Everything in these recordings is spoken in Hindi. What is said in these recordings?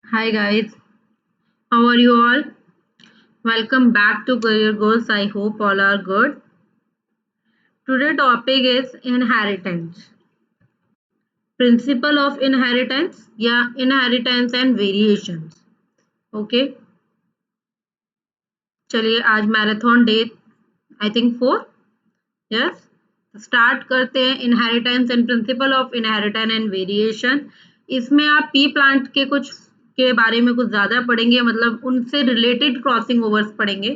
Hi guys, how are you all? Welcome back to Career Goals. I hope all are good. Today topic is inheritance. Principle of inheritance inheritance and variations. Okay, चलिए आज marathon day I think 4 yes start करते हैं inheritance and principle of inheritance and variation. इसमें आप पी प्लांट के कुछ के बारे में कुछ ज्यादा पढ़ेंगे, मतलब उनसे रिलेटेड क्रॉसिंग ओवर्स पढ़ेंगे।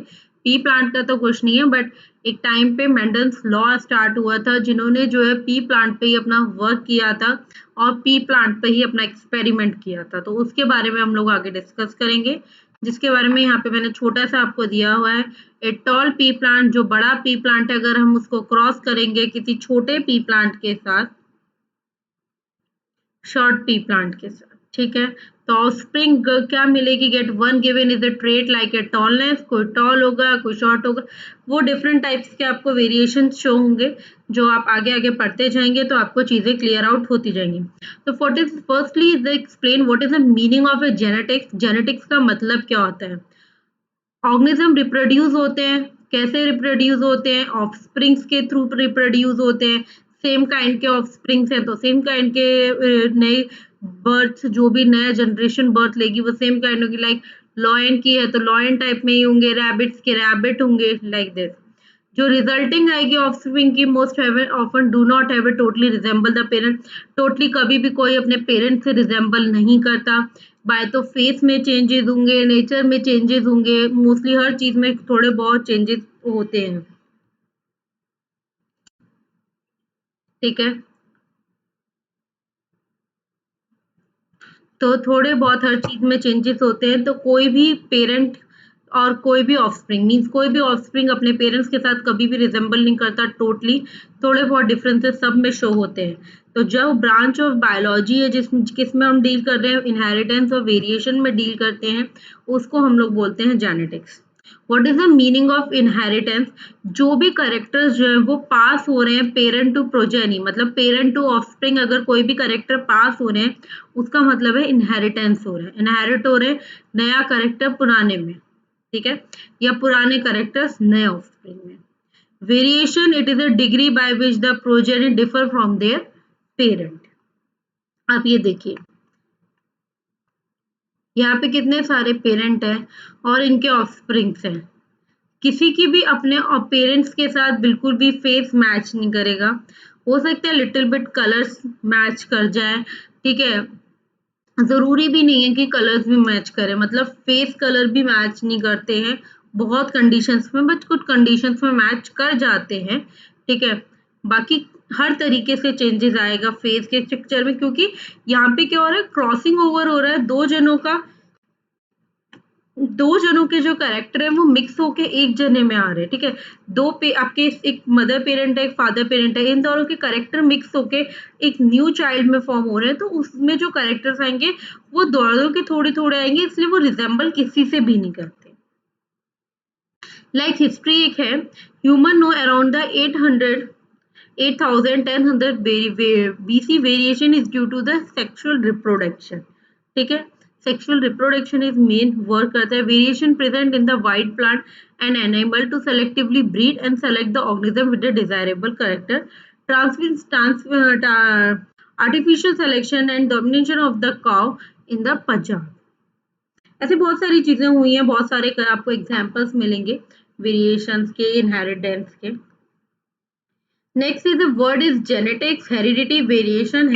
पी प्लांट का तो कुछ नहीं है, बट एक टाइम पे मेंडल्स लॉ स्टार्ट हुआ था, जिन्होंने जो है पी प्लांट पे ही अपना वर्क किया था और पी प्लांट पे ही अपना एक्सपेरिमेंट किया था, तो उसके बारे में हम लोग आगे डिस्कस करेंगे, जिसके बारे में यहाँ पे मैंने छोटा सा आपको दिया हुआ है। ए टॉल पी प्लांट, जो बड़ा पी प्लांट है, अगर हम उसको क्रॉस करेंगे किसी छोटे पी प्लांट के साथ, शॉर्ट पी प्लांट के साथ, ठीक है, तो ऑफस्प्रिंग क्या मिलेगी? Get one given is a trait like a tallness, कोई टॉल होगा कोई शॉर्ट होगा, वो डिफरेंट टाइप्स के आपको वेरिएशन शो होंगे। जो आप आगे आगे पढ़ते जाएंगे तो आपको चीजें क्लियर आउट होती जाएंगी। तो firstly is explain what is the meaning of A genetics. Genetics का मतलब क्या होता है? ऑर्गेनिज्म रिप्रोड्यूस होते हैं, कैसे रिप्रोड्यूस होते हैं? ऑफस्प्रिंग्स के थ्रू रिप्रोड्यूस होते हैं। सेम काइंड के ऑफस्प्रिंग्स हैं तो सेम काइंड के नए बर्थ, जो भी नया जनरेशन बर्थ लेगी वो सेम काइंड होगी। लाइक लॉयन की है तो लॉयन टाइप में ही होंगे, रैबिट्स के रैबिट होंगे, लाइक दिस। जो रिजल्टिंग आएगी ऑफस्प्रिंग की, most often do not have totally resemble the parent. Totally कभी भी कोई अपने पेरेंट से रिजेंबल नहीं करता। बाय तो फेस में चेंजेस होंगे, नेचर में चेंजेस होंगे, मोस्टली हर चीज में थोड़े बहुत चेंजेस होते हैं, ठीक है। तो थोड़े बहुत हर चीज में चेंजेस होते हैं, तो कोई भी पेरेंट और कोई भी ऑफस्प्रिंग मीन्स कोई भी ऑफस्प्रिंग अपने पेरेंट्स के साथ कभी भी रिजेंबल नहीं करता टोटली। थोड़े बहुत डिफरेंसेस सब में शो होते हैं। तो जो ब्रांच ऑफ बायोलॉजी है किसमें हम डील कर रहे हैं, इनहेरिटेंस और वेरिएशन में डील करते हैं, उसको हम लोग बोलते हैं genetics. What is the meaning of inheritance? जो भी करेक्टर्स जो है वो पास हो रहे हैं पेरेंट टू प्रोजेनी, मतलब पेरेंट टू ऑफस्प्रिंग, अगर कोई भी करेक्टर पास हो रहे हैं उसका मतलब है इनहेरिटेंस हो रहा है, इनहेरिट हो रहे हैं नया करेक्टर पुराने में, ठीक है, या पुराने करेक्टर्स नए ऑफस्प्रिंग में। Variation, it is a degree by which the progeny differ from there parent. आप ये देखिए, यहाँ पे कितने सारे पेरेंट हैं और इनके ऑफस्प्रिंग्स हैं। किसी की भी अपने पेरेंट्स के साथ बिल्कुल भी फेस मैच नहीं करेगा। हो सकता है लिटिल बिट कलर्स मैच कर जाए, ठीक है, जरूरी भी नहीं है कि कलर्स भी मैच करें, मतलब फेस कलर भी मैच नहीं करते हैं बहुत कंडीशंस में, बट कुछ कंडीशंस में मैच कर जाते हैं, ठीक है। बाकी हर तरीके से चेंजेस आएगा फेस के पिक्चर में, क्योंकि यहाँ पे क्या हो रहा है, क्रॉसिंग ओवर हो रहा है दो जनों का। दो जनों के जो कैरेक्टर है वो मिक्स होके एक जने में आ रहे हैं, ठीक है। आपके एक मदर पेरेंट है, एक फादर पेरेंट है, इन दोनों के कैरेक्टर मिक्स होके एक न्यू चाइल्ड में फॉर्म हो रहे हैं, तो उसमें जो कैरेक्टर्स आएंगे वो दोनों के थोड़े थोड़े आएंगे, इसलिए वो रिजेंबल किसी से भी नहीं करते। लाइक हिस्ट्री एक है, human know around the 800 8,1000 BC variation is due to the sexual reproduction, ठीक है। Sexual reproduction is main work करता है। Variation present in the white plant and animal to selectively breed and select the organism with the desirable character. Artificial selection and domination of the cow in the Punjab. ऐसी बहुत सारी चीजें हुई हैं, बहुत सारे आपको एग्जांपल्स मिलेंगे वेरिएशंस के, इनहेरिटेंस के। Next is the word is genetics, heredity variation,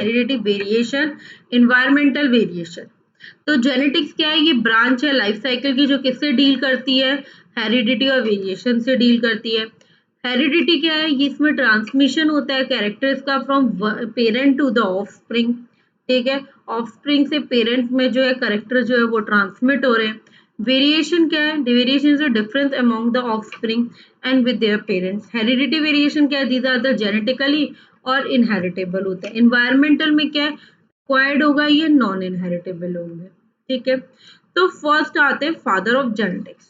environmental variation। तो जेनेटिक्स क्या है? ये ब्रांच है लाइफ साइकिल की, जो किससे डील करती है? हेरिडिटी और वेरिएशन से डील करती है। हेरिडिटी क्या है? ये इसमें ट्रांसमिशन होता है कैरेक्टर्स का from parent to the offspring, ठीक है। ऑफस्प्रिंग से पेरेंट्स में जो है कैरेक्टर जो है वो ट्रांसमिट हो रहे हैं। वेरिएशन क्या है? Variation is a difference among the offspring and with their parents. Heredity variation क्या है? दीज आर द जेनेटिकली और इनहेरिटेबल होता है। इन्वायरमेंटल में क्या है? एक्वायर्ड होगा, ये नॉन इनहेरिटेबल होंगे, ठीक है। तो फर्स्ट आते हैं फादर ऑफ जेनेटिक्स।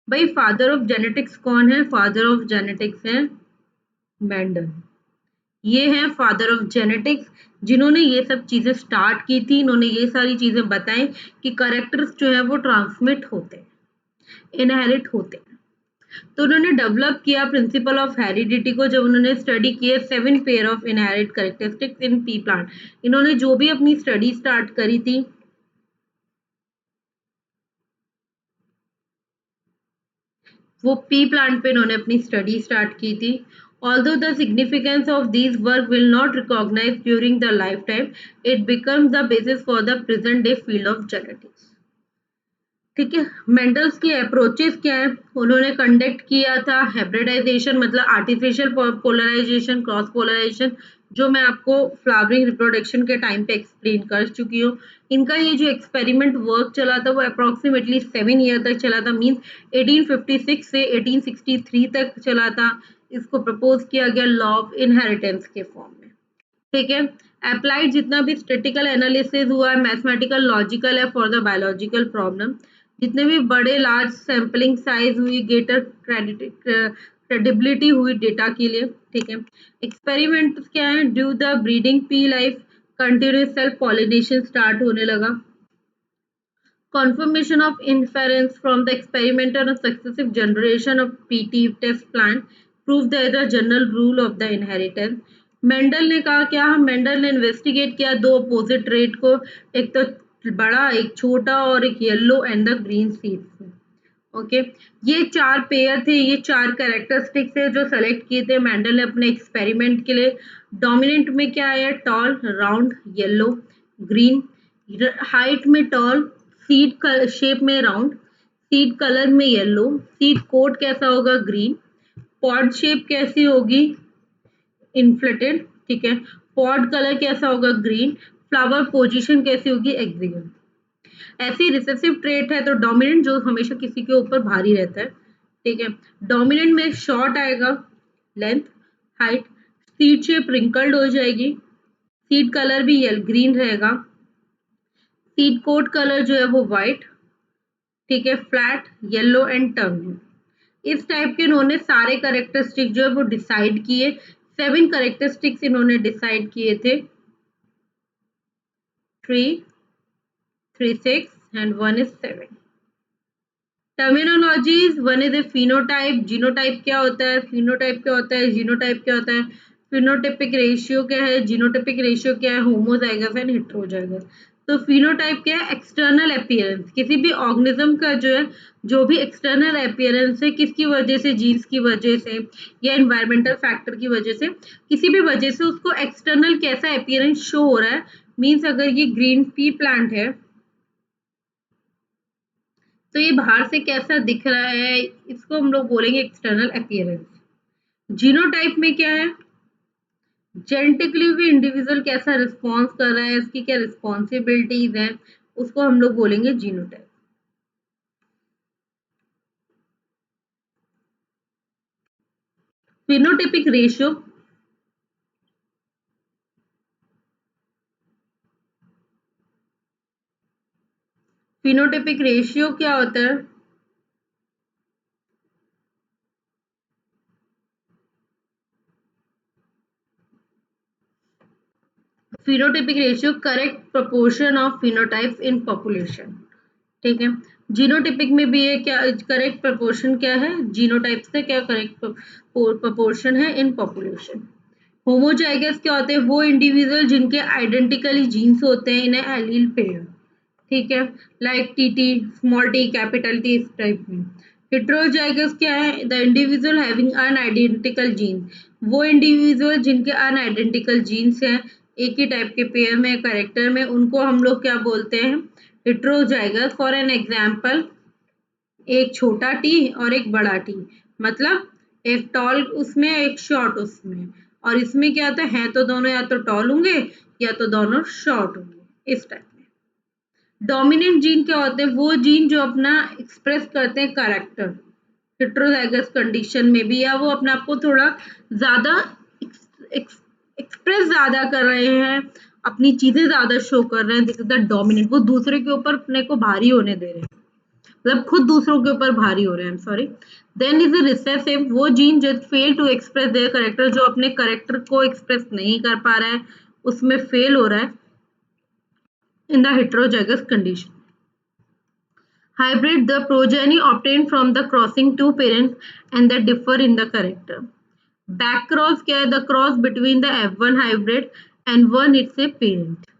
भाई फादर ऑफ जेनेटिक्स कौन है? फादर ऑफ जेनेटिक्स है मेंडल। ये है फादर ऑफ जेनेटिक्स, जिन्होंने ये सब चीजें स्टार्ट की थी, इन्होंने ये सारी चीजें बताई कि कैरेक्टर्स जो है वो ट्रांसमिट होते हैं, इनहेरिट होते हैं। तो उन्होंने डेवलप किया प्रिंसिपल ऑफ हेरिडिटी को जब उन्होंने स्टडी किए 7 pair of inherit characteristics in P plant. इन्होंने जो भी अपनी स्टडी स्टार्ट करी थी, वो पी प्लांट पे इन्होंने अपनी स्टडी स्टार्ट की थी। Although the significance of these work will not recognized during the lifetime, it becomes the basis for the present day field of genetics. ठीक है, मेंडल्स की अप्रोचेस क्या है? उन्होंने कंडक्ट किया था हाइब्रिडाइजेशन, मतलब आर्टिफिशियल पोलराइजेशन, क्रॉस पोलराइजेशन, जो मैं आपको फ्लावरिंग रिप्रोडक्शन के टाइम पे एक्सप्लेन कर चुकी हूँ। इनका ये जो एक्सपेरिमेंट वर्क चला था वो अप्रोक्सीमेटली 7 ईयर तक चला था, मींस 1856 से 1863 तक चला था। इसको प्रपोज किया गया लॉ ऑफ इनहेरिटेंस के फॉर्म में। ठीक है, अप्लाइड जितना भी स्टैटिकल एनालिसिस हुआ है, मैथमेटिकल लॉजिकल है फॉर द बायोलॉजिकल प्रॉब्लम। जितने भी बड़े लार्ज सैम्पलिंग साइज हुई, ग्रेटर क्रेडिबिलिटी हुई डेटा के लिए। ठीक है, एक्सपेरिमेंट क्या है? Due the breeding P life continuous self pollination start होने लगा। Confirmation of inference from the experimental and successive generation of PT test plant prove the general rule of the inheritance. Mendel ने कहा क्या? मेंडल ने इन्वेस्टिगेट किया दो अपोजिट ट्रेट को, एक तो बड़ा, एक छोटा, और एक yellow and the green seeds. Okay, ये 4 पेयर थे, ये 4 कैरेक्टरिस्टिक्स थे जो सेलेक्ट किए थे मेंडल ने अपने एक्सपेरिमेंट के लिए। डोमिनेंट में क्या है? Tall, round, yellow, green. Height में टॉल, सीड शेप में राउंड, सीड कलर में येलो, सीड कोट कैसा होगा? ग्रीन। पॉड शेप कैसी होगी? इन्फ्लेटेड। ठीक है, पॉड कलर कैसा होगा? ग्रीन। फ्लावर पोजीशन कैसी होगी? एक्सिगन। ऐसी रिसेसिव ट्रेट है तो डोमिनेंट जो हमेशा किसी के ऊपर भारी रहता है। ठीक है, डोमिनेंट में शॉर्ट आएगा, length, height, seed shape wrinkled हो जाएगी, सीड कलर भी ग्रीन रहेगा, सीड कोट कलर जो है वो व्हाइट। ठीक है, फ्लैट, येलो एंड टर्न। इस टाइप के इन्होंने सारे कैरेक्टरिस्टिक जो है वो डिसाइड किए। 7 कैरेक्टरिस्टिक्स इन्होंने डिसाइड किए थे, 3, 3, 6 and 1 is 7. Terminologies, one is a phenotype. Genotype क्या होता है? फिनोटाइप क्या होता है? जीनोटाइप क्या होता है? फिनोटाइपिक रेशियो क्या है? जीनोटाइपिक रेशियो क्या है? Homozygous and heterozygous. तो फिनोटाइप क्या है? एक्सटर्नल अपीयरेंस, किसी भी ऑर्गेनिज्म का जो है, जो भी एक्सटर्नल अपीयरेंस है, किसकी वजह से? जीन्स की वजह से या एनवायरमेंटल फैक्टर की वजह से, किसी भी वजह से उसको एक्सटर्नल कैसा अपीयरेंस शो हो रहा है। मीन्स अगर ये ग्रीन पी प्लांट है तो ये बाहर से कैसा दिख रहा है, इसको हम लोग बोलेंगे एक्सटर्नल अपीयरेंस। जीनोटाइप में क्या है? जेनेटिकली भी इंडिविजुअल कैसा रिस्पॉन्स कर रहा है, इसकी क्या रिस्पॉन्सिबिलिटीज हैं, उसको हम लोग बोलेंगे genotype. Phenotypic ratio, phenotypic ratio क्या होता है? Phenotypic ratio correct proportion of phenotypes in population. ठीक है, जीनोटाइपिक में भी ये क्या करेक्ट प्रोपोर्शन क्या है? जीनोटाइप से क्या करेक्ट प्रोपोर्शन है इन पॉपुलेशन। होमोजाइगस क्या होते हैं? वो इंडिविजुअल जिनके आइडेंटिकली जीन्स होते हैं, इन्हें एलील पेयर। ठीक है, like TT, small T, capital T, इस टाइप में। हेटेरोजाइगस क्या है? द इंडिविजुअल हैविंग अनआइडेंटिकल जीन, वो इंडिविजुअल जिनके अनआइडेंटिकल जीन्स हैं, एक ही टाइप के पेयर में, कैरेक्टर में, उनको हम लोग क्या बोलते हैं? हेटेरोजाइगस। फॉर एन एग्जाम्पल, एक छोटा टी और एक बड़ा टी, मतलब एक टॉल उसमें, एक शॉर्ट उसमें, और इसमें क्या होता है तो दोनों या तो टॉल होंगे या तो दोनों शॉर्ट होंगे, इस टाइप में। डोमिनेंट जीन क्या होते हैं? वो जीन जो अपना एक्सप्रेस करते हैं कैरेक्टर हेटेरोजाइगस कंडीशन में भी, या वो अपने आप को थोड़ा ज्यादा एक्सप्रेस ज्यादा कर रहे हैं, अपनी चीजें ज्यादा शो कर रहे हैं, दिस इज द डोमिनेंट। वो दूसरे के ऊपर अपने को भारी होने दे रहे हैं, मतलब खुद दूसरों के ऊपर भारी हो रहे हैं, sorry. Then is a recessive, वो जीन जो fail to express their character, जो अपने कैरेक्टर को एक्सप्रेस नहीं कर पा रहा है, उसमें फेल हो रहा है in the heterozygous condition. Hybrid, the progeny obtained from the crossing two parents and that differ in the character. Back cross क्या है? The cross between the F1 hybrid and one its a parent.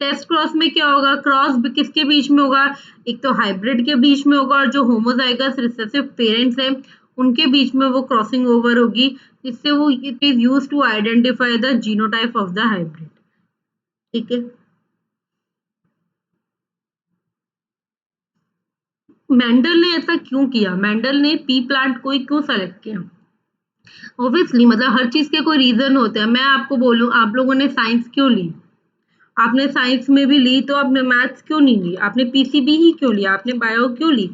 Test cross में क्या होगा? क्रॉस किसके बीच में होगा? एक तो हाइब्रिड के बीच में होगा और जो होमोजाइगस रिसेसिव पेरेंट्स हैं उनके बीच में वो क्रॉसिंग ओवर होगी, जिससे वो it is used to identify the genotype of the hybrid. ठीक है, मेंडल ने ऐसा क्यों किया? मेंडल ने पी प्लांट को ही क्यों सेलेक्ट किया? ऑब्वियसली मतलब हर चीज के कोई रीजन होते हैं। मैं आपको बोलूं, आप लोगों ने साइंस क्यों ली? आपने साइंस में भी ली तो आपने मैथ्स क्यों नहीं ली? आपने पीसीबी ही क्यों लिया? आपने बायो क्यों ली?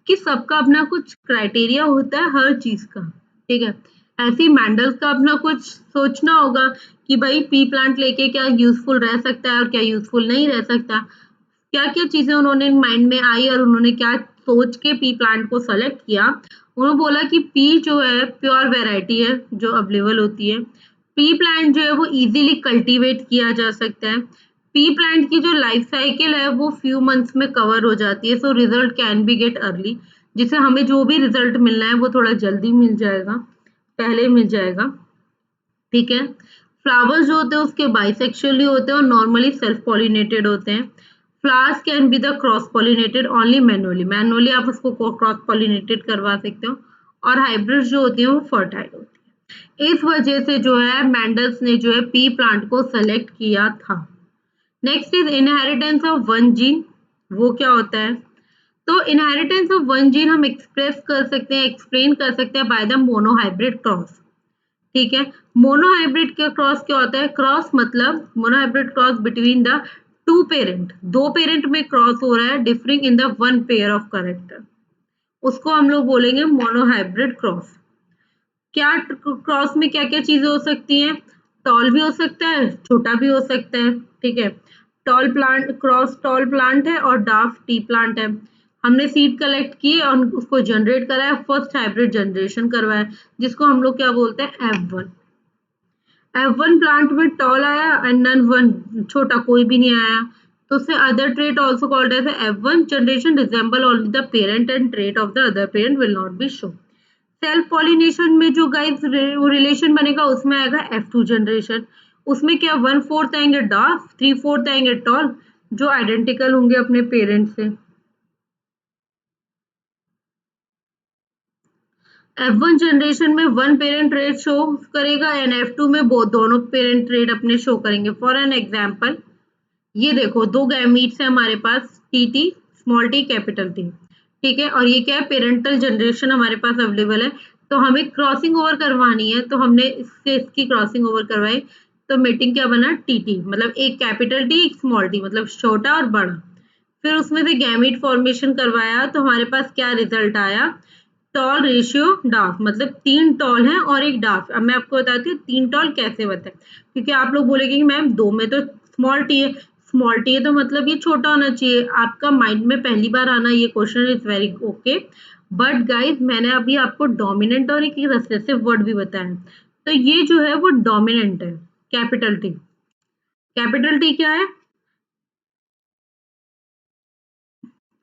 कि सबका अपना कुछ क्राइटेरिया होता है हर चीज का। ठीक है, ऐसे ही मैंडल्स का अपना कुछ सोचना होगा कि भाई पी प्लांट लेके क्या यूजफुल रह सकता है और क्या यूजफुल नहीं रह सकता। क्या क्या चीजें उन्होंने माइंड में आई और उन्होंने क्या सोच के पी प्लांट को सेलेक्ट किया। उन्होंने बोला कि पी जो है प्योर वेराइटी है जो अवेलेबल होती है। पी प्लांट जो है वो इजीली कल्टीवेट किया जा सकता है। पी प्लांट की जो लाइफ साइकिल है वो फ्यू मंथ्स में कवर हो जाती है, so result can be gate early, जिससे हमें जो भी रिजल्ट मिलना है वो थोड़ा जल्दी मिल जाएगा, पहले मिल जाएगा। ठीक है, फ्लावर्स जो होते हैं उसके बाइसेक्सुअली होते हैं और नॉर्मली सेल्फ पॉलिनेटेड होते हैं। Flowers can be the cross pollinated only manually, manually आप उसको क्रॉस पॉलिनेटेड करवा सकते हो। और हाइब्रिड जो होती है वो फर्टाइल होती है। इस वजह से जो है मैंडल्स ने जो है पी प्लांट को सेलेक्ट किया था। Next is inheritance of one gene. वो क्या होता है? तो इनहेरिटेंस ऑफ वन जीन हम एक्सप्रेस कर सकते हैं, एक्सप्लेन कर सकते हैं बाय द मोनोहाइब्रिड क्रॉस। ठीक है, मोनोहाइब्रिड का क्रॉस क्या होता है? क्रॉस मतलब monohybrid cross between the two parent, दो पेरेंट में क्रॉस हो रहा है differing in the one pair of character, उसको हम लोग बोलेंगे मोनोहाइब्रिड क्रॉस। क्या क्रॉस में क्या क्या चीजें हो सकती हैं? टॉल भी हो सकता है, छोटा भी हो सकता है। ठीक है, tall plant cross tall plant है और डार्क टी प्लांट है। हमने सीड कलेक्ट किए और उसको जनरेट कराया, फर्स्ट हाइब्रिड जनरेशन करवाया, जिसको हम लोग क्या बोलते हैं? F1। F1 प्लांट में टॉल आया एंड नन वन, छोटा कोई भी नहीं आया, तो उससे other trait also called as F1 generation resemble only the parent and trait of the other parent will not be show. Self pollination में जो गाइस रिलेशन बनेगा उसमें आएगा F2 जनरेशन। उसमें क्या 1/4 आएंगे डार्क, 3/4 आएंगे टॉल, जो आइडेंटिकल होंगे अपने पेरेंट से। F1 जनरेशन में वन पेरेंट ट्रेट शो करेगा एंड F2 में दोनों पेरेंट ट्रेट अपने शो करेंगे। फॉर एन एग्जाम्पल, ये देखो दो गैमीट्स है हमारे पास, T small T capital T. ठीक है, और ये क्या है? पेरेंटल जनरेशन हमारे पास अवेलेबल है। तो हमें क्रॉसिंग ओवर करवानी है, तो हमने इससे इसकी क्रॉसिंग ओवर करवाई, तो मीटिंग क्या बना? टी मतलब एक कैपिटल टी एक स्मॉल टी, मतलब छोटा और बड़ा। फिर उसमें से गैमीट फॉर्मेशन करवाया, तो हमारे पास क्या रिजल्ट आया? टॉल रेशियो डार्क, मतलब 3 टॉल है और एक डार्क। अब मैं आपको बताती हूँ 3 टॉल कैसे बताए, क्योंकि आप लोग बोलेंगे कि मैम दो में तो स्मॉल टी है, स्मॉल टी है तो मतलब ये छोटा होना चाहिए। आपका माइंड में पहली बार आना ये question is very okay, but guys मैंने अभी आपको डोमिनेंट और एक रिसेसिव वर्ड भी बताया, तो ये जो है वो डोमिनेंट है। कैपिटल टी, कैपिटल टी क्या है?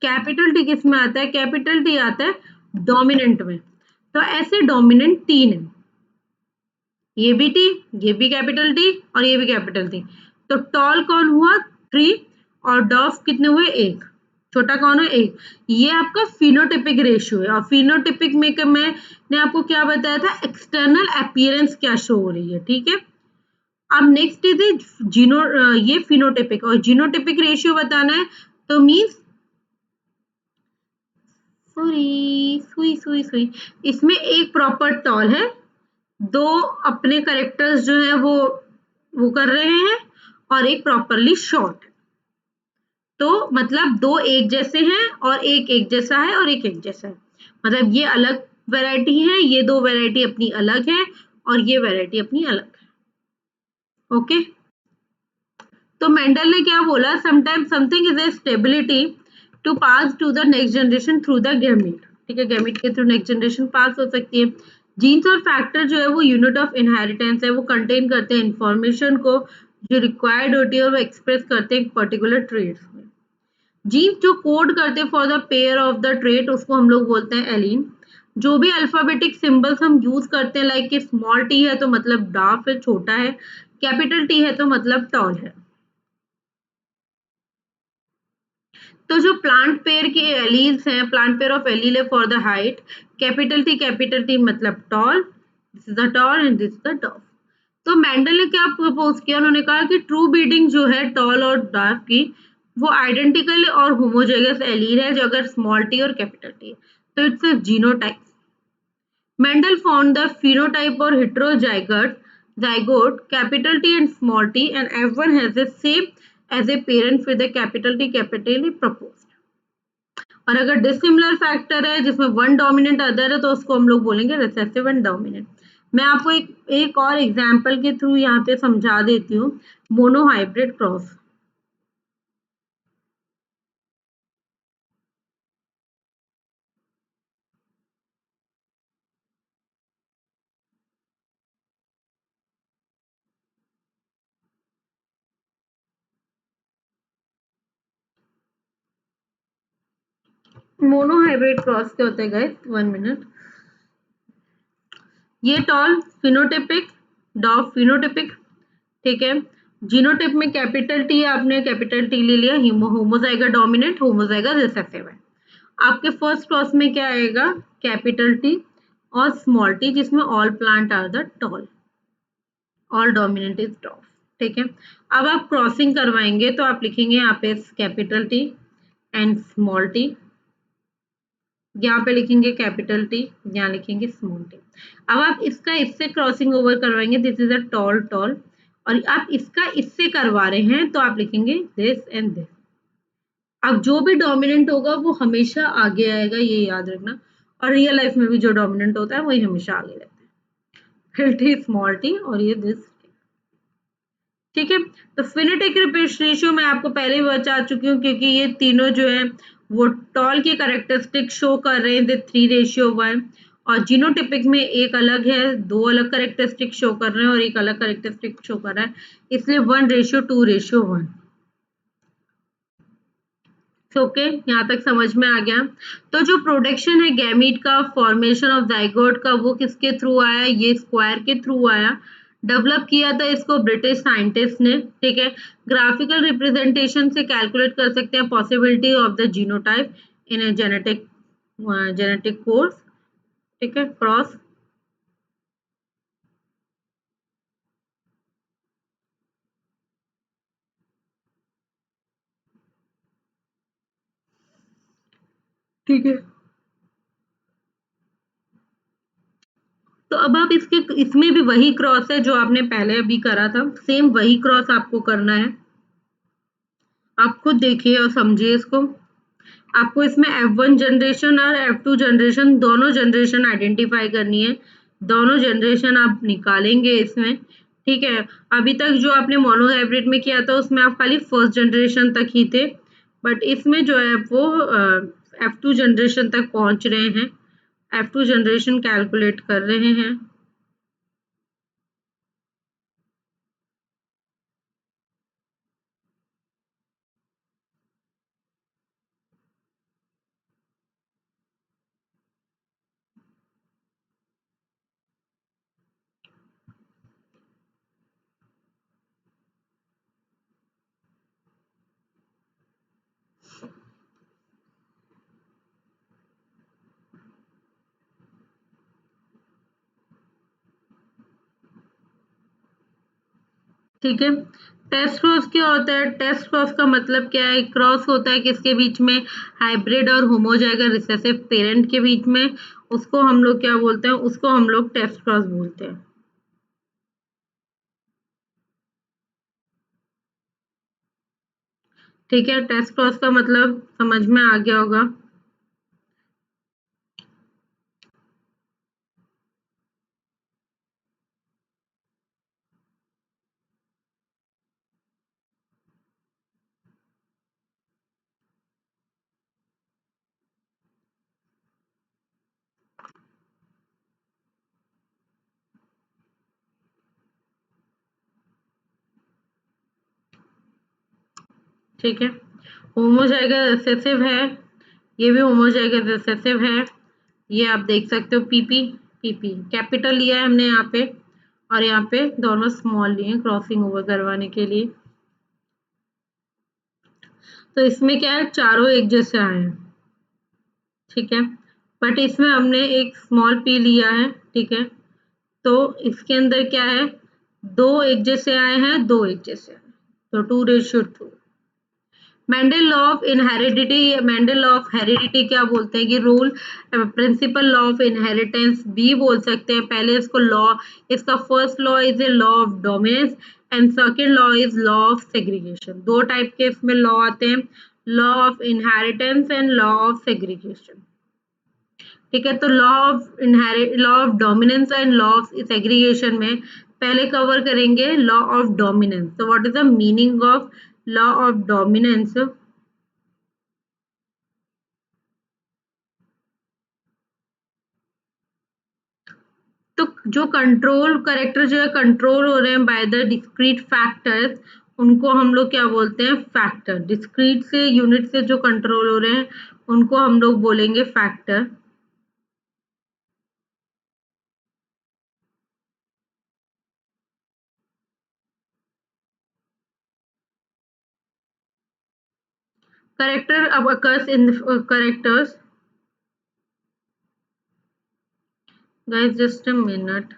कैपिटल टी किस में आता है? कैपिटल टी आता है डोमिनेंट में। तो ऐसे डोमिनेंट 3 है, ये भी टी, ये भी कैपिटल टी और ये भी कैपिटल टी। तो टॉल कौन हुआ? 3 और डॉफ कितने हुए? 1। छोटा कौन है? 1। ये आपका फिनोटिपिक रेशियो है। और फिनोटिपिक में मैंने आपको क्या बताया था? एक्सटर्नल अपीयरेंस क्या शो हो रही है। ठीक है, अब नेक्स्ट इज जीनो, ये फिनोटिपिक और जीनोटिपिक रेशियो बताना है, तो मीन्स सॉरी सुई सुई सुई, इसमें एक प्रॉपर टॉल है, दो अपने करेक्टर्स जो है वो कर रहे हैं और एक प्रॉपरली शॉर्ट। तो मतलब दो एक जैसे हैं और एक एक जैसा है और एक एक जैसा है, मतलब ये अलग वैरायटी है, ये दो वैरायटी अपनी अलग है और ये वैरायटी अपनी अलग है। ओके, तो मेंडल ने क्या बोला? Sometimes something is a stability to pass to the next generation through the gamete. ठीक है, गैमीट के थ्रू नेक्स्ट जनरेशन पास हो सकती है। जीन्स और फैक्टर जो है वो यूनिट ऑफ इनहेरिटेंस है, वो कंटेन करते हैं इंफॉर्मेशन को जो रिक्वायर्ड होती है वो एक्सप्रेस करते हैं एक पर्टिकुलर ट्रेड्स में। जीव जो कोड करते हैं for the pair of the trait उसको हम लोग बोलते हैं एलीन। जो भी अल्फाबेटिक सिंबल्स हम यूज करते हैं लाइक कि स्मॉल टी है तो मतलब डार्फ है, छोटा है, कैपिटल टी है तो मतलब टॉल है। तो जो प्लांट पेयर के एलील्स हैं, प्लांट पेयर ऑफ एलील है for the height, capital T मतलब tall, this is the tall and this is the dwarf. तो मेंडल ने क्या प्रपोज किया, उन्होंने कहा कि ट्रू बीडिंग जो है टॉल और डार्फ की वो आइडेंटिकल और होमोजेगस एलील है जो अगर स्मॉल टी और कैपिटल टी है तो it's a genotype. Mendel found the phenotype or heterozygote zygote capital T and small t and everyone has the same as a parent with the capital T capital E proposed। और अगर डिसिमिलर फैक्टर है जिसमें वन डोमिनेंट अदर है तो उसको हम लोग बोलेंगे रिसेसिव एंड डोमिनेंट। मैं आपको एक और एग्जांपल के थ्रू यहाँ पे समझा देती हूँ। Monohybrid cross. मोनोहाइब्रिड क्रॉस क्या होता है गाइस, 1 मिनट। ये टॉल फिनोटिपिक, डॉफ फिनोटिपिक, ठीक है। जीनोटाइप में कैपिटल टी, आपने कैपिटल टी ले लिया, होमोजाइगा डोमिनेंट, होमोजाइगा रिसेसिव है। आपके फर्स्ट क्रॉस में क्या आएगा, कैपिटल टी और स्मॉल टी जिसमें all plant are the tall, all dominant is dwarf, ठीक है। अब आप क्रॉसिंग करवाएंगे तो आप लिखेंगे यहाँ पे capital T and small T, यहाँ पे लिखेंगे कैपिटल टी, यहाँ लिखेंगे स्मॉल टी। अब आप इसका इससे क्रॉसिंग ओवर करवाएंगे, this is a tall toll, और आप इसका इससे करवा रहे हैं तो आप लिखेंगे दिस एंड दिस। अब जो भी डोमिनेंट होगा वो हमेशा आगे आएगा, ये याद रखना। और रियल लाइफ में भी जो डोमिनेंट होता है वही हमेशा आगे रहता है। फिर टी स्मॉल टी और ये दिस, ठीक है। तो फिनेटिक रेशियो मैं आपको पहले ही बता चुकी हूँ क्योंकि ये तीनों जो है वो टॉल के करेक्टरिस्टिक शो कर रहे हैं 3:1। और जीनोटिपिक में एक अलग है, दो अलग करेक्टरिस्टिक शो कर रहे हैं और एक अलग करेक्टरिस्टिक शो कर रहा है, इसलिए 1:2:1। ओके, यहाँ तक समझ में आ गया। तो जो प्रोडक्शन है गैमीट का, फॉर्मेशन ऑफ जाइगोट का, वो किसके थ्रू आया, ये स्क्वायर के थ्रू आया। डेवलप किया था इसको ब्रिटिश साइंटिस्ट ने, ठीक है। ग्राफिकल रिप्रेजेंटेशन से कैलकुलेट कर सकते हैं possibility of the genotype in a genetic genetic course, ठीक है, क्रॉस, ठीक है। तो अब आप इसके इसमें भी वही क्रॉस है जो आपने पहले अभी करा था, सेम वही क्रॉस आपको करना है। आप खुद देखिए और समझिए इसको। आपको इसमें F1 जनरेशन और F2 जनरेशन दोनों जनरेशन आइडेंटिफाई करनी है, दोनों जनरेशन आप निकालेंगे इसमें, ठीक है। अभी तक जो आपने मोनो हाइब्रिड में किया था उसमें आप खाली फर्स्ट जनरेशन तक ही थे, बट इसमें जो है वो F2 जनरेशन तक पहुंच रहे हैं, F2 जनरेशन कैलकुलेट कर रहे हैं। ठीक है। टेस्ट क्रॉस क्या होता है, टेस्ट क्रॉस का मतलब क्या है, क्रॉस होता है किसके बीच में, हाइब्रिड और होमोजाइगस रिसेसिव पेरेंट के बीच में, उसको हम लोग क्या बोलते हैं, उसको हम लोग टेस्ट क्रॉस बोलते हैं। ठीक है, टेस्ट क्रॉस का मतलब समझ में आ गया होगा। ठीक है। होमोजाइगस रिसेसिव है, ये भी होमोजाइगस रिसेसिव है। ये आप देख सकते हो पीपी, पीपी कैपिटल लिया है हमने यहाँ पे और यहाँ पे दोनों स्मॉल लिए हैं क्रॉसिंग ओवर करवाने के लिए। तो इसमें क्या है, चारों एक जैसे आए हैं, ठीक है। बट इसमें हमने एक स्मॉल पी लिया है, ठीक है। तो इसके अंदर क्या है, दो एक जैसे आए हैं, दो एक जैसे आए हैं, तो 2:2। Mendel law of inheritance, Mendel law of heredity क्या बोलते हैं कि rule, principle law of inheritance भी बोल सकते हैं। पहले इसको लॉ, इसका first law is a law of dominance and second law is law of segregation. दो टाइप के इसमें लॉ आते हैं, law of inheritance and law of segregation, ठीक है। तो law of dominance and law of segregation में पहले कवर करेंगे लॉ ऑफ डोमिनेंस। तो what is the meaning of law of dominance? तो जो कंट्रोल करेक्टर जो है कंट्रोल हो रहे हैं बाय द डिस्क्रीट फैक्टर्स, उनको हम लोग क्या बोलते हैं, फैक्टर। डिस्क्रीट से, यूनिट से जो कंट्रोल हो रहे हैं उनको हम लोग बोलेंगे फैक्टर। करेक्टर अब occurs in characters, guys just a minute.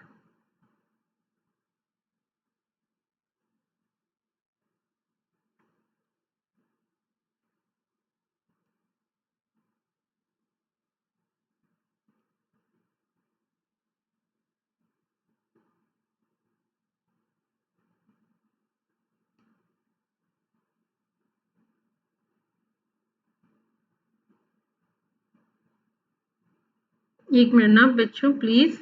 एक मिनट ना बच्चों प्लीज।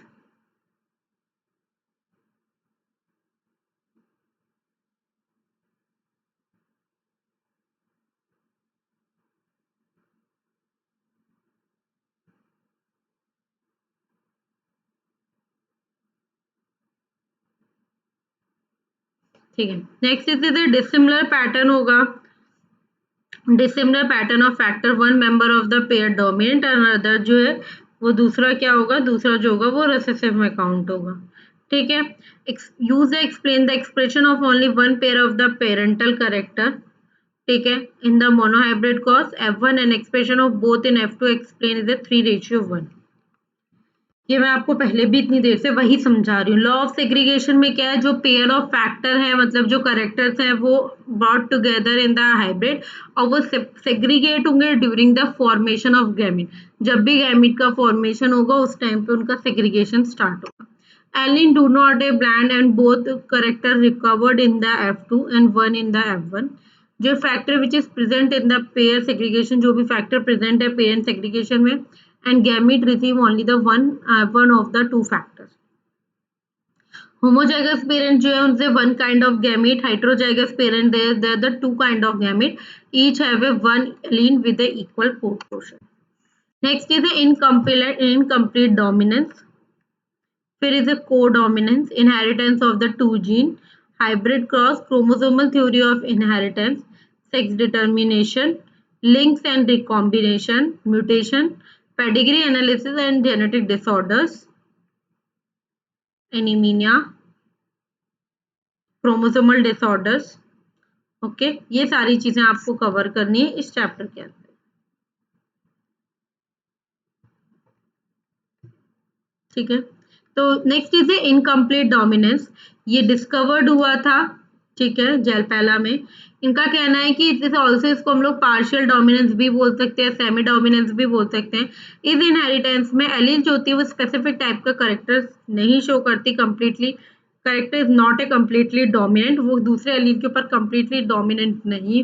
ठीक है, नेक्स्ट इज डिसिमिलर पैटर्न होगा। Dissimilar pattern of factor, one member of the pair dominant और अदर जो है वो दूसरा क्या होगा, दूसरा जो होगा वो रिसेसिव में काउंट होगा, ठीक है। Use explain the expression of only one pair of the parental character, ठीक है, in the monohybrid cos F1 and expression of both in F2 explain is the 3:1। ये मैं आपको पहले भी इतनी देर से वही समझा रही हूँ। लॉ ऑफ सेग्रीगेशन में क्या है, जो पेयर ऑफ फैक्टर है मतलब जो करेक्टर्स हैं वो brought together in the hybrid और वो सेग्रीगेट होंगे during the formation of gamete. जब भी गैमीट का फॉर्मेशन होगा उस टाइम पे उनका सेग्रीगेशन स्टार्ट होगा। Alline do not a blend and both character recovered in the F2 and one in the F1। जो factor which is present in the pair segregation, जो भी फैक्टर प्रेजेंट है पेरेंट सेग्रीगेशन में, and gamete receive only the one of the two factors. Homozygous parent जो है उनसे one kind of gamete, heterozygous parent there the two kind of gamete, each have a one allele with the equal proportion. Next is incomplete dominance, फिर is a codominance, inheritance of the two gene, hybrid cross, chromosomal theory of inheritance, sex determination, links and recombination, mutation, pedigree analysis and genetic disorders, anemia, chromosomal disorders। Okay, ये सारी चीजें आपको कवर करनी है इस चैप्टर के अंदर, ठीक है। तो नेक्स्ट इज इनकम्प्लीट डोमिनेंस, ये डिस्कवर्ड हुआ था, ठीक है, जेलपैला में। इनका कहना है कि इट इज ऑल्सो, इसको हम लोग पार्शियल डोमिनेंस भी बोल सकते हैं, सेमी डोमिनेंस भी बोल सकते हैं। इस इनहेरिटेंस में एलील जो होती है वो स्पेसिफिक टाइप का करेक्टर नहीं शो करती completely, character is not a completely dominant, वो दूसरे एलील के ऊपर कम्प्लीटली डोमिनेंट नहीं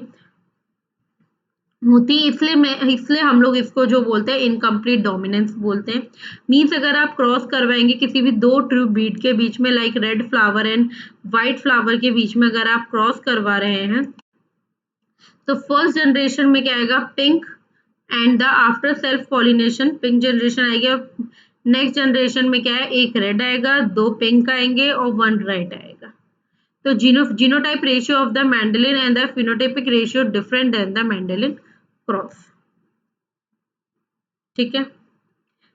होती, इसलिए हम लोग इसको जो बोलते हैं इनकम्प्लीट डोमिनेंस बोलते हैं। मीन्स अगर आप क्रॉस करवाएंगे किसी भी दो ट्रू ब्रीड के बीच में, like red flower and white flower के बीच में अगर आप क्रॉस करवा रहे हैं, तो फर्स्ट जनरेशन में क्या आएगा, pink, and the after self pollination pink generation आएगी। नेक्स्ट जनरेशन में क्या है, एक रेड आएगा, दो पिंक आएंगे और वन रेड आएगा। तो genotype ratio of the Mendelian and the phenotypic ratio different then the Mendelian cross. ठीक है,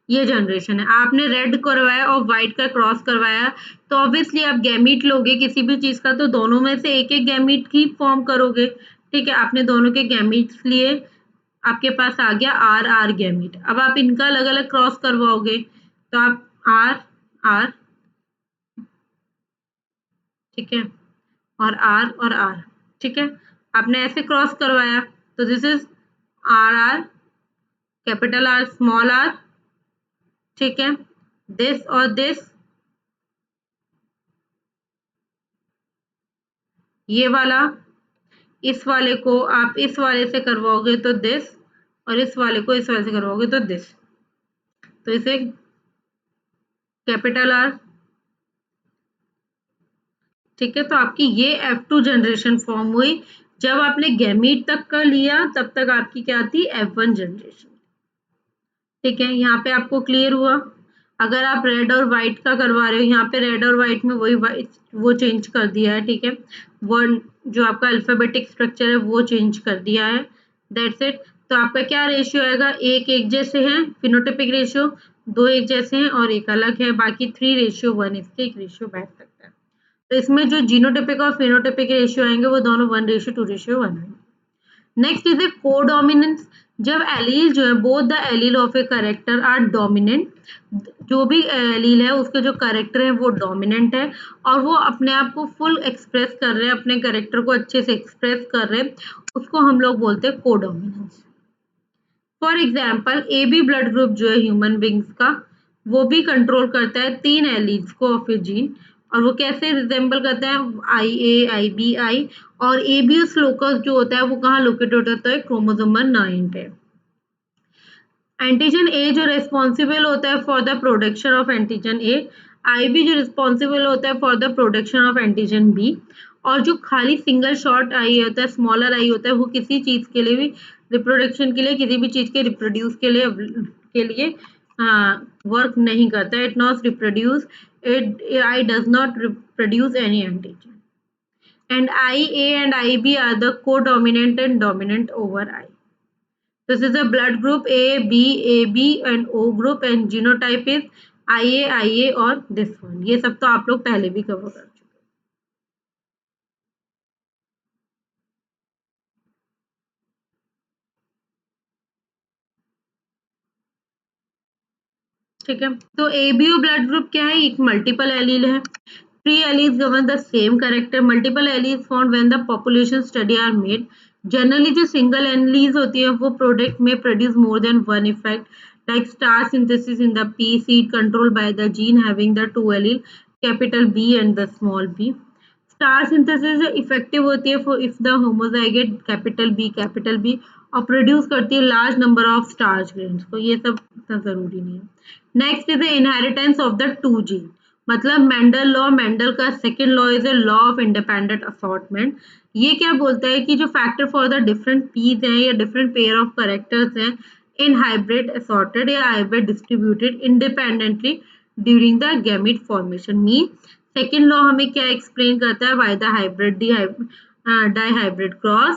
ये जनरेशन है। आपने रेड करवाया और व्हाइट का क्रॉस करवाया, तो ऑब्वियसली आप गैमीट लोगे किसी भी चीज का, तो दोनों में से एक एक गैमीट ही फॉर्म करोगे। ठीक है, आपने दोनों के गैमीट्स लिए, आपके पास आ गया आर आर गैमीट। अब आप इनका अलग अलग क्रॉस करवाओगे, तो आप आर आर, ठीक है, और आर, ठीक है, आपने ऐसे क्रॉस करवाया, तो this is R R, capital R small R, ठीक है, दिस और दिस, ये वाला, इस वाले को आप इस वाले से करवाओगे तो दिस, और इस वाले को इस वाले से करवाओगे तो दिस, तो इसे कैपिटल आर, ठीक है। तो आपकी ये F2 जनरेशन फॉर्म हुई। जब आपने गैमीट तक का लिया तब तक आपकी क्या थी, F1 जनरेशन। ठीक है, यहाँ पे आपको क्लियर हुआ। अगर आप रेड और व्हाइट का करवा रहे हो, यहाँ पे रेड और व्हाइट में वही वो चेंज कर दिया है। ठीक है, वर्ड जो आपका अल्फाबेटिक स्ट्रक्चर है वो चेंज कर दिया है, दैट्स इट। तो आपका क्या रेशियो आएगा, एक एक जैसे हैं, फिनोटाइपिक रेशियो दो एक जैसे हैं और एक अलग है, बाकी 3:1 इसके एक रेशियो बैठ सकता है। तो इसमें जो जीनोटाइपिक और फिनोटाइपिक रेशियो आएंगे वो दोनों 1:2:1 आएंगे। Next is a codominance. जब एलील जो है, both the allele of a character are dominant, जो भी एलील है उसके जो करेक्टर है वो डोमिनेंट है और वो अपने आप को फुल एक्सप्रेस कर रहे हैं, अपने करेक्टर को अच्छे से एक्सप्रेस कर रहे हैं, उसको हम लोग बोलते हैं codominance. For example A B blood group जो है ह्यूमन बींग्स का, वो भी कंट्रोल करता है 3 एलील्स को ऑफ ए जीन। और वो कैसे रिजेंबल करता है, आई ए आई बी आई, और एबियस लोकस जो होता है वो कहाँ लोकेटेड होता है, क्रोमोसोम 9 पे। एंटीजन ए जो रिस्पॉन्सिबल होता है for the production of antigen A, I B जो रिस्पॉन्सिबल होता है for the production of antigen B. और जो खाली सिंगल शॉर्ट आई होता है, स्मॉलर आई होता है, वो किसी चीज के लिए भी रिप्रोडक्शन के लिए, किसी भी चीज के रिप्रोड्यूस के लिए वर्क नहीं करता। It not reproduce, it I does not reproduce any antigen. And IA and IB are the codominant and dominant over I. This is a blood group A, B, AB and O group, and genotype is IA, IA और this one. ये सब तो आप लोग पहले भी कवर कर चुके हैं। ठीक है, तो ABO ब्लड ग्रुप क्या है, एक मल्टीपल एलील है। Three alleles govern the same character. Multiple alleles found when the population study are made. Generally जो single alleles होती है वो product में produce more than one effect, like star synthesis in the pea seed controlled by the gene having the two allele, capital B and the small b. Starch synthesis effective होती है for if the homozygote capital B और प्रोड्यूस करती है large number of starch grains को, ये सब इतना जरूरी नहीं है। Next is the inheritance of the two gene, मतलब मेंडल लॉ, मेंडल का second law is a law of independent assortment. ये क्या बोलता है कि जो factor for the different peas हैं या डिफरेंट पेयर ऑफ करेक्टर्स हैं इन हाइब्रिड असॉर्टेड या hybrid distributed independently during the gamete formation. Mean second law हमें क्या एक्सप्लेन करता है, by the hybrid die hybrid cross,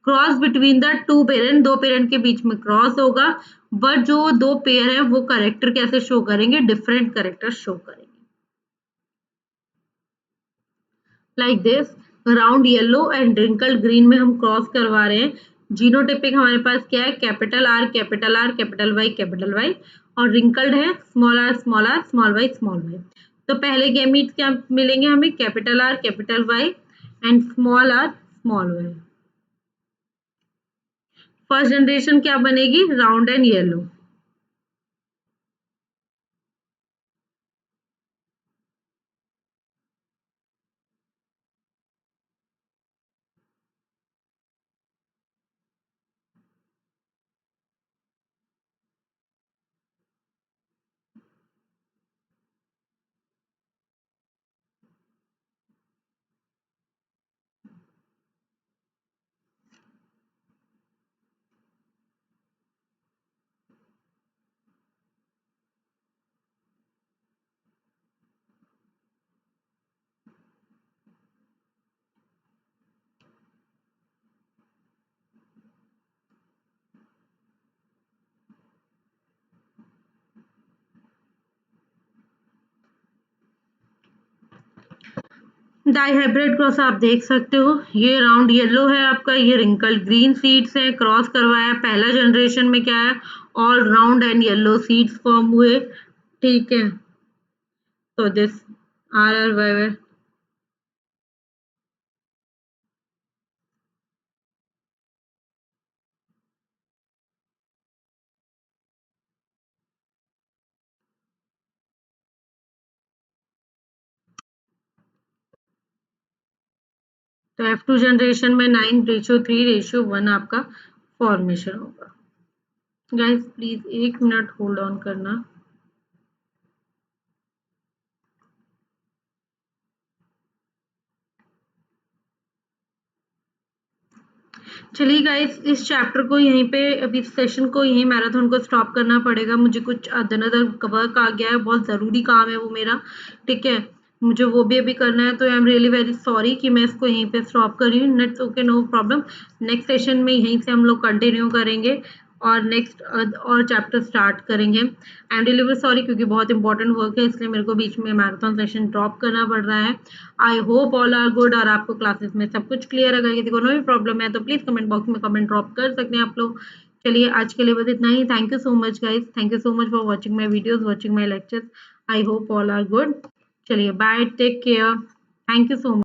cross between the two parent, दो पेरेंट के बीच में क्रॉस होगा, बट जो दो पेयर है वो करेक्टर कैसे शो करेंगे, डिफरेंट करेक्टर शो करेंगे, like this. Round yellow and wrinkled green में हम क्रॉस करवा रहे हैं। जीनोटिपिक हमारे पास क्या है, capital R capital R capital Y, और रिंकल्ड है small R small R small Y small Y. तो पहले गैमीट क्या मिलेंगे हमें, capital R capital Y and small R small Y. First generation क्या बनेगी, round and yellow. Dihybrid cross आप देख सकते हो, ये राउंड येलो है आपका, ये रिंकल ग्रीन सीड्स है, क्रॉस करवाया पहला जनरेशन में क्या है, all round and yellow seeds form हुए, ठीक है। तो दिस RR तो F2 जनरेशन में 9:3:1 आपका फॉर्मेशन होगा। Guys please 1 minute hold on करना। चलिए गाइस, इस चैप्टर को यहीं पे, अभी सेशन को यहीं मैराथन को स्टॉप करना पड़ेगा, मुझे कुछ अदर वर्क आ गया है, बहुत ज़रूरी काम है वो मेरा, ठीक है, मुझे वो भी अभी करना है, तो I am really very sorry कि मैं इसको यहीं पे स्टॉप कर रही हूँ। नेट्स okay, no problem, next session में यहीं से हम लोग कंटिन्यू करेंगे और नेक्स्ट और चैप्टर स्टार्ट करेंगे। आई एम रियली वेरी सॉरी, क्योंकि बहुत इंपॉर्टेंट वर्क है, इसलिए मेरे को बीच में मैराथन सेशन ड्रॉप करना पड़ रहा है। I hope all are good और आपको क्लासेस में सब कुछ क्लियर है। अगर किसी को कोई प्रॉब्लम है तो प्लीज कमेंट बॉक्स में कमेंट ड्रॉप कर सकते हैं आप लोग। चलिए आज के लिए बस इतना ही। Thank you so much guys, thank you so much for watching my videos, watching my lectures. I hope all are good. चलिए bye, take care, thank you so much.